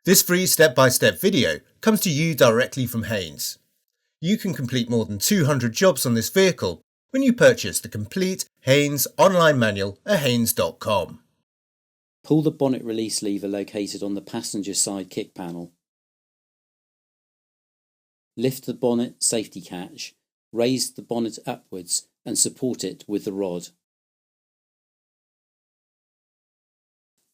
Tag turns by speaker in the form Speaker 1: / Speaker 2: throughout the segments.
Speaker 1: This free step-by-step video comes to you directly from Haynes. You can complete more than 200 jobs on this vehicle when you purchase the complete Haynes online manual at haynes.com.
Speaker 2: Pull the bonnet release lever located on the passenger side kick panel. Lift the bonnet safety catch, raise the bonnet upwards and support it with the rod.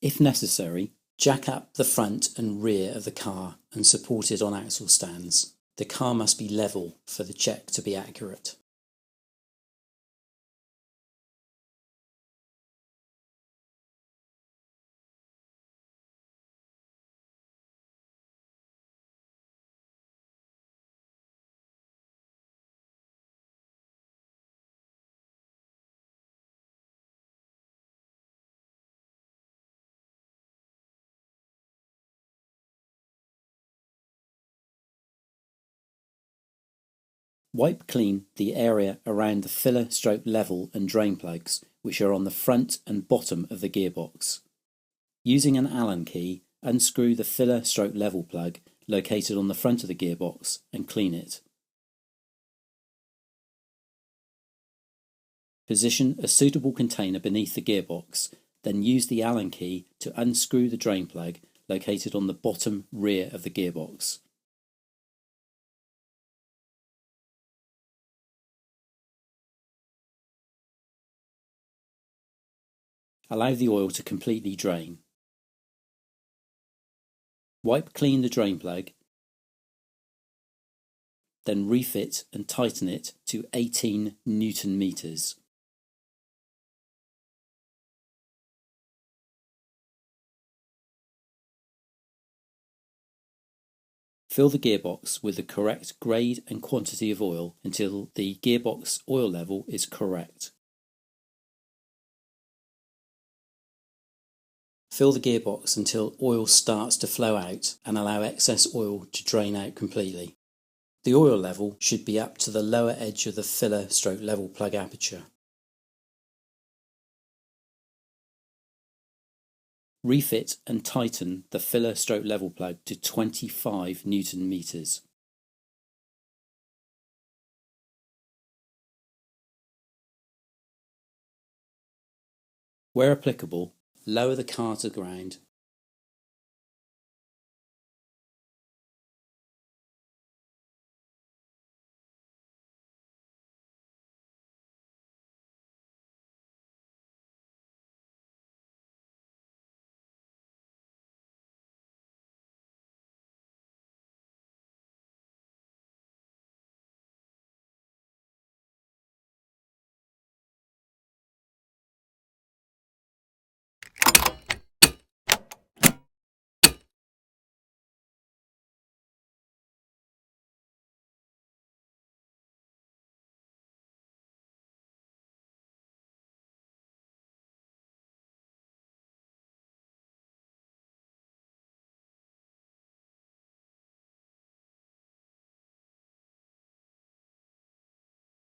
Speaker 2: If necessary, jack up the front and rear of the car and support it on axle stands. The car must be level for the check to be accurate. Wipe clean the area around the filler/level and drain plugs which are on the front and bottom of the gearbox. Using an Allen key, unscrew the filler/level plug located on the front of the gearbox and clean it. Position a suitable container beneath the gearbox, then use the Allen key to unscrew the drain plug located on the bottom rear of the gearbox. Allow the oil to completely drain. Wipe clean the drain plug, then refit and tighten it to 18 Newton meters. Fill the gearbox with the correct grade and quantity of oil until the gearbox oil level is correct. Fill the gearbox until oil starts to flow out and allow excess oil to drain out completely. The oil level should be up to the lower edge of the filler/level plug aperture. Refit and tighten the filler/level plug to 25 Newton meters. Where applicable, lower the car to the ground